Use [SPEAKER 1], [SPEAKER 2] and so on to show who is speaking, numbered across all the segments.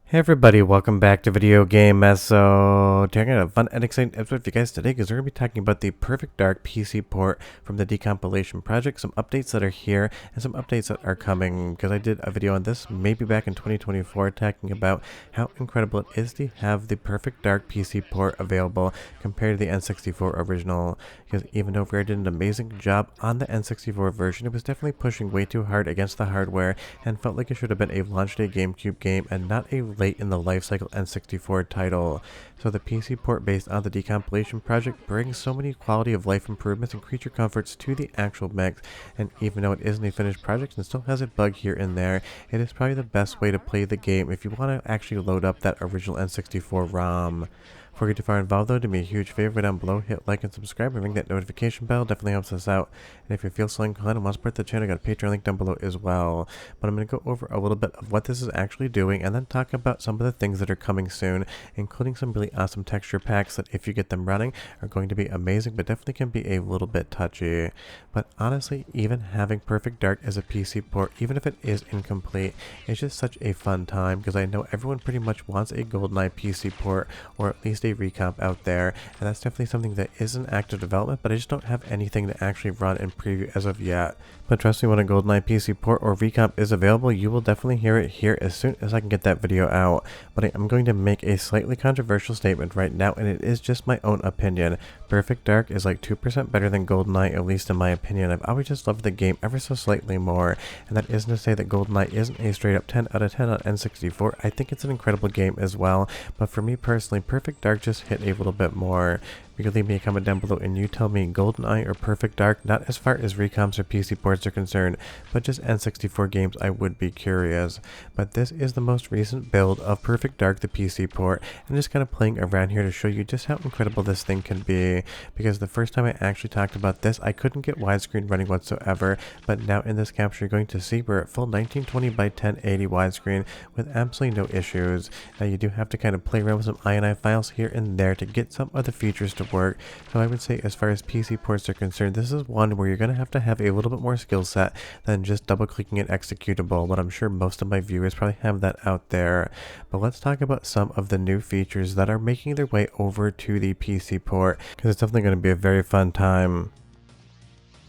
[SPEAKER 1] Hey everybody, welcome back to Video Game Mess. So, taking a fun and exciting episode for you guys today because we're going to be talking about the Perfect Dark PC port from the decompilation project, some updates that are here, and some updates that are coming, because I did a video on this maybe back in 2024 talking about how incredible it is to have the Perfect Dark PC port available compared to the N64 original, because even though Rare did an amazing job on the N64 version, it was definitely pushing way too hard against the hardware and felt like it should have been a launch day GameCube game and not a late in the lifecycle N64 title. So the PC port based on the decompilation project brings so many quality of life improvements and creature comforts to the actual mix, and even though it isn't a finished project and still has a bug here and there, it is probably the best way to play the game if you want to actually load up that original N64 ROM. Before you get too far involved though, do me a huge favor down below, hit like and subscribe and ring that notification bell, definitely helps us out. And if you feel so inclined and want to support the channel, I got a Patreon link down below as well. But I'm going to go over a little bit of what this is actually doing and then talk about some of the things that are coming soon, including some really awesome texture packs that if you get them running are going to be amazing, but definitely can be a little bit touchy. But honestly, even having Perfect Dark as a PC port, even if it is incomplete, it's just such a fun time because I know everyone pretty much wants a GoldenEye PC port or at least a recomp out there, and that's definitely something that is in active development, but I just don't have anything to actually run in preview as of yet. But trust me, when a GoldenEye PC port or recomp is available, you will definitely hear it here as soon as I can get that video out. But I am going to make a slightly controversial statement right now, and it is just my own opinion. Perfect Dark is like 2% better than GoldenEye, at least in my opinion. I've always just loved the game ever so slightly more, and that isn't to say that GoldenEye isn't a straight up 10 out of 10 on N64. I think it's an incredible game as well, but for me personally, Perfect Dark just hit a little bit more. You can leave me a comment down below and you tell me GoldenEye or Perfect Dark, not as far as recomps or PC ports are concerned, but just N64 games. I would be curious. But this is the most recent build of Perfect Dark, the PC port, and just kind of playing around here to show you just how incredible this thing can be, because the first time I actually talked about this, I couldn't get widescreen running whatsoever, but now in this capture you're going to see we're at full 1920 by 1080 widescreen with absolutely no issues. Now you do have to kind of play around with some INI files here and there to get some of the features to work. So I would say as far as PC ports are concerned, this is one where you're going to have a little bit more skill set than just double clicking an executable, but I'm sure most of my viewers probably have that out there. But let's talk about some of the new features that are making their way over to the PC port, because it's definitely going to be a very fun time.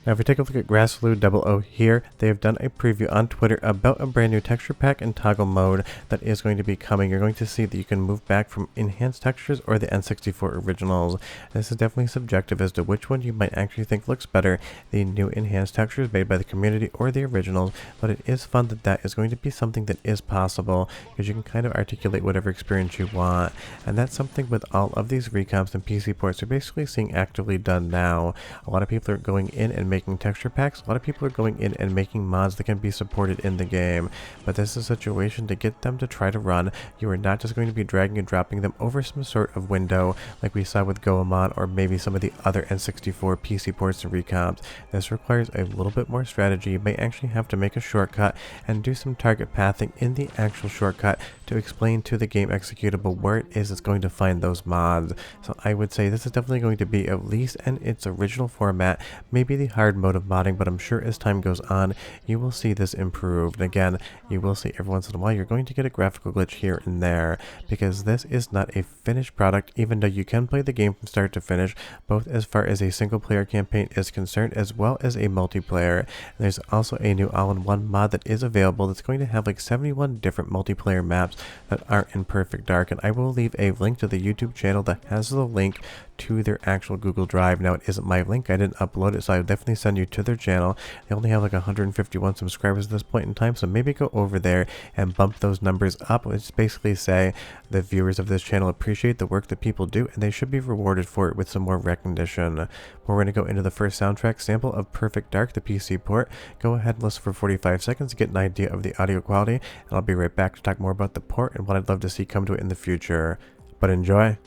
[SPEAKER 1] Now if we take a look at Grassloo00 here, they have done a preview on Twitter about a brand new texture pack and toggle mode that is going to be coming. You're going to see that you can move back from enhanced textures or the N64 originals. This is definitely subjective as to which one you might actually think looks better, the new enhanced textures made by the community or the originals, but it is fun that that is going to be something that is possible because you can kind of articulate whatever experience you want. And that's something with all of these recomps and PC ports are basically seeing actively done now. A lot of people are going in and making texture packs. A lot of people are going in and making mods that can be supported in the game, but this is a situation to get them to try to run. You are not just going to be dragging and dropping them over some sort of window like we saw with Goemon or maybe some of the other N64 PC ports and recomps. This requires a little bit more strategy. You may actually have to make a shortcut and do some target pathing in the actual shortcut to explain to the game executable where it is it's going to find those mods. So I would say this is definitely going to be at least in its original format, maybe the hard mode of modding, but I'm sure as time goes on you will see this improved. And again, you will see every once in a while you're going to get a graphical glitch here and there, because this is not a finished product, even though you can play the game from start to finish, both as far as a single player campaign is concerned as well as a multiplayer. And there's also a new all-in-one mod that is available that's going to have like 71 different multiplayer maps that aren't in Perfect Dark, and I will leave a link to the YouTube channel that has the link to their actual Google Drive. Now it isn't my link, I didn't upload it, so I would definitely send you to their channel. They only have like 151 subscribers at this point in time, so maybe go over there and bump those numbers up. Let's basically say the viewers of this channel appreciate the work that people do and they should be rewarded for it with some more recognition. We're going to go into the first soundtrack sample of Perfect Dark, the PC port. Go ahead and listen for 45 seconds to get an idea of the audio quality, and I'll be right back to talk more about the port and what I'd love to see come to it in the future. But enjoy!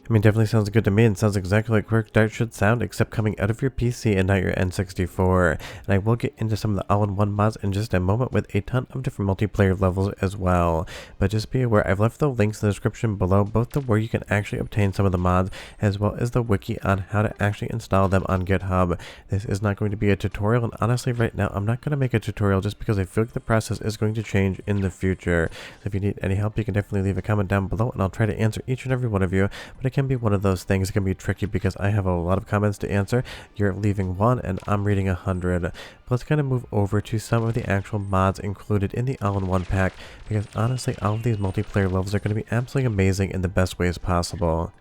[SPEAKER 1] I mean, definitely sounds good to me, and sounds exactly like Perfect Dark should sound, except coming out of your PC and not your N64. And I will get into some of the all-in-one mods in just a moment with a ton of different multiplayer levels as well. But just be aware, I've left the links in the description below, both to where you can actually obtain some of the mods, as well as the wiki on how to actually install them on GitHub. This is not going to be a tutorial, and honestly, right now, I'm not going to make a tutorial just because I feel like the process is going to change in the future. So if you need any help, you can definitely leave a comment down below, and I'll try to answer each and every one of you. But it can be one of those things. It can be tricky because I have a lot of comments to answer. You're leaving one and I'm reading 100. But let's kind of move over to some of the actual mods included in the all-in-one pack, because honestly, all of these multiplayer levels are going to be absolutely amazing in the best ways possible.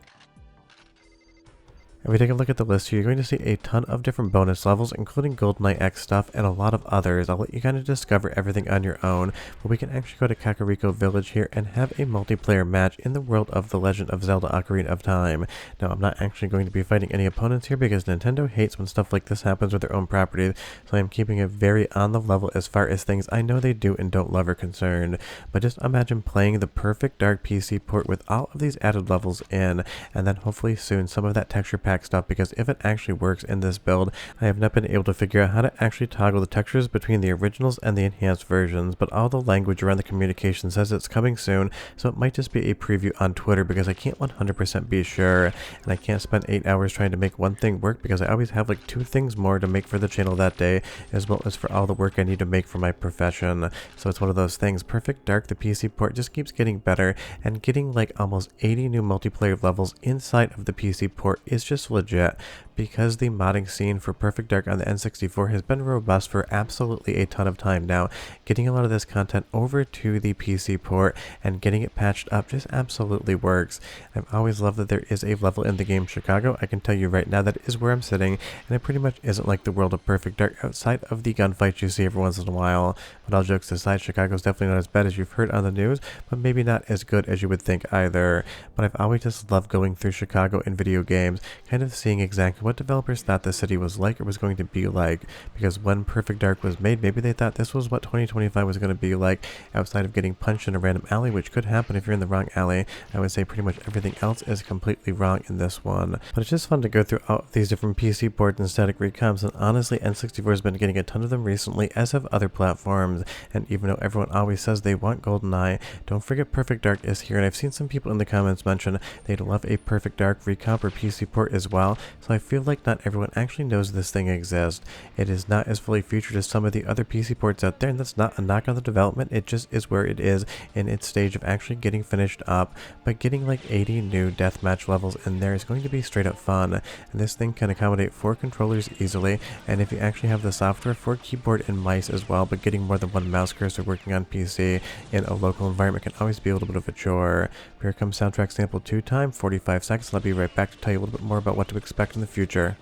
[SPEAKER 1] If we take a look at the list here, you're going to see a ton of different bonus levels, including GoldenEye X stuff and a lot of others. I'll let you kind of discover everything on your own, but we can actually go to Kakariko Village here and have a multiplayer match in the world of The Legend of Zelda Ocarina of Time. Now, I'm not actually going to be fighting any opponents here because Nintendo hates when stuff like this happens with their own properties, so I'm keeping it very on the level as far as things I know they do and don't love are concerned. But just imagine playing the Perfect Dark PC port with all of these added levels in, and then hopefully soon some of that texture pack stuff, because if it actually works in this build, I have not been able to figure out how to actually toggle the textures between the originals and the enhanced versions, but all the language around the communication says it's coming soon, so it might just be a preview on Twitter because I can't 100% be sure, and I can't spend 8 hours trying to make one thing work because I always have like 2 things more to make for the channel that day, as well as for all the work I need to make for my profession. So it's one of those things. Perfect Dark, the PC port, just keeps getting better, and getting like almost 80 new multiplayer levels inside of the PC port is just legit, because the modding scene for Perfect Dark on the N64 has been robust for absolutely a ton of time now. Getting a lot of this content over to the PC port and getting it patched up just absolutely works. I've always loved that there is a level in the game Chicago. I can tell you right now that is where I'm sitting, and it pretty much isn't like the world of Perfect Dark outside of the gunfights you see every once in a while. But all jokes aside, Chicago's definitely not as bad as you've heard on the news, but maybe not as good as you would think either. But I've always just loved going through Chicago in video games, kind of seeing exactly what developers thought the city was like or was going to be like, because when Perfect Dark was made, maybe they thought this was what 2025 was going to be like, outside of getting punched in a random alley, which could happen if you're in the wrong alley. I would say pretty much everything else is completely wrong in this one. But it's just fun to go through all of these different PC ports and static recomps, and honestly, N64 has been getting a ton of them recently, as have other platforms. And even though everyone always says they want GoldenEye, don't forget Perfect Dark is here, and I've seen some people in the comments mention they'd love a Perfect Dark recomp or PC port as well, so I feel like not everyone actually knows this thing exists. It is not as fully featured as some of the other PC ports out there, and that's not a knock on the development, it just is where it is in its stage of actually getting finished up. But getting like 80 new deathmatch levels in there is going to be straight up fun, and this thing can accommodate 4 controllers easily, and if you actually have the software for keyboard and mice as well, but getting more than one mouse cursor working on PC in a local environment can always be a little bit of a chore. Here comes soundtrack sample 2 time, 45 seconds, and I'll be right back to tell you a little bit more about what to expect in the future.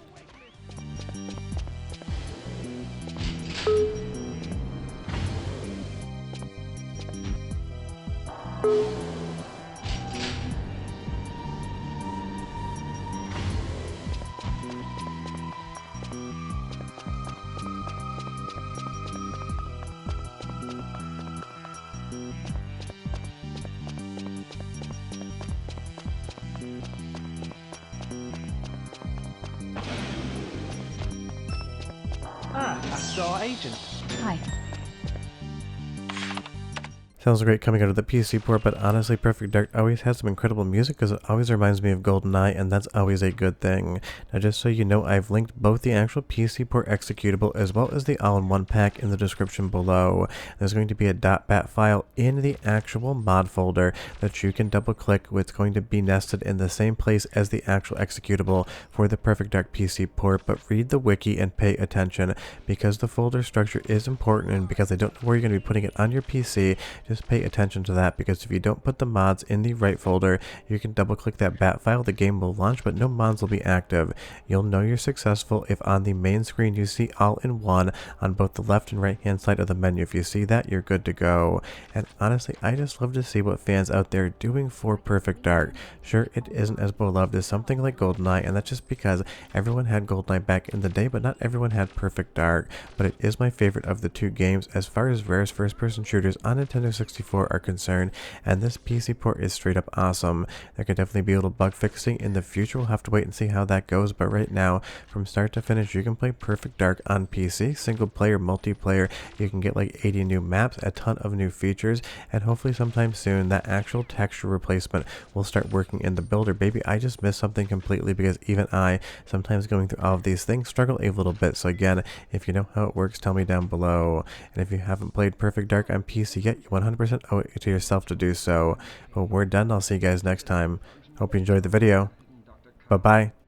[SPEAKER 2] Star Agent.
[SPEAKER 3] Hi.
[SPEAKER 1] Sounds great coming out of the PC port, but honestly, Perfect Dark always has some incredible music because it always reminds me of GoldenEye, and that's always a good thing. Now, just so you know, I've linked both the actual PC port executable as well as the all-in-one pack in the description below. There's going to be a .bat file in the actual mod folder that you can double-click. It's going to be nested in the same place as the actual executable for the Perfect Dark PC port, but read the wiki and pay attention because the folder structure is important, and because I don't know where you're going to be putting it on your PC, just pay attention to that, because if you don't put the mods in the right folder, you can double click that bat file, the game will launch, but no mods will be active. You'll know you're successful if on the main screen you see all-in-one on both the left and right hand side of the menu. If you see that, you're good to go. And honestly, I just love to see what fans out there are doing for Perfect Dark. Sure, it isn't as beloved as something like GoldenEye, and that's just because everyone had GoldenEye back in the day, but not everyone had Perfect Dark. But it is my favorite of the two games as far as Rare's first-person shooters on Nintendo N64 are concerned, and this PC port is straight up awesome. There could definitely be a little bug fixing in the future. We'll have to wait and see how that goes, but right now, from start to finish, you can play Perfect Dark on PC, single player, multiplayer. You can get like 80 new maps, a ton of new features, and hopefully sometime soon that actual texture replacement will start working in the builder. Baby, I just missed something completely because even I, sometimes going through all of these things, struggle a little bit. So again, if you know how it works, tell me down below. And if you haven't played Perfect Dark on PC yet, you 100% owe it to yourself to do so. But we're done. I'll see you guys next time. Hope you enjoyed the video. Bye-bye.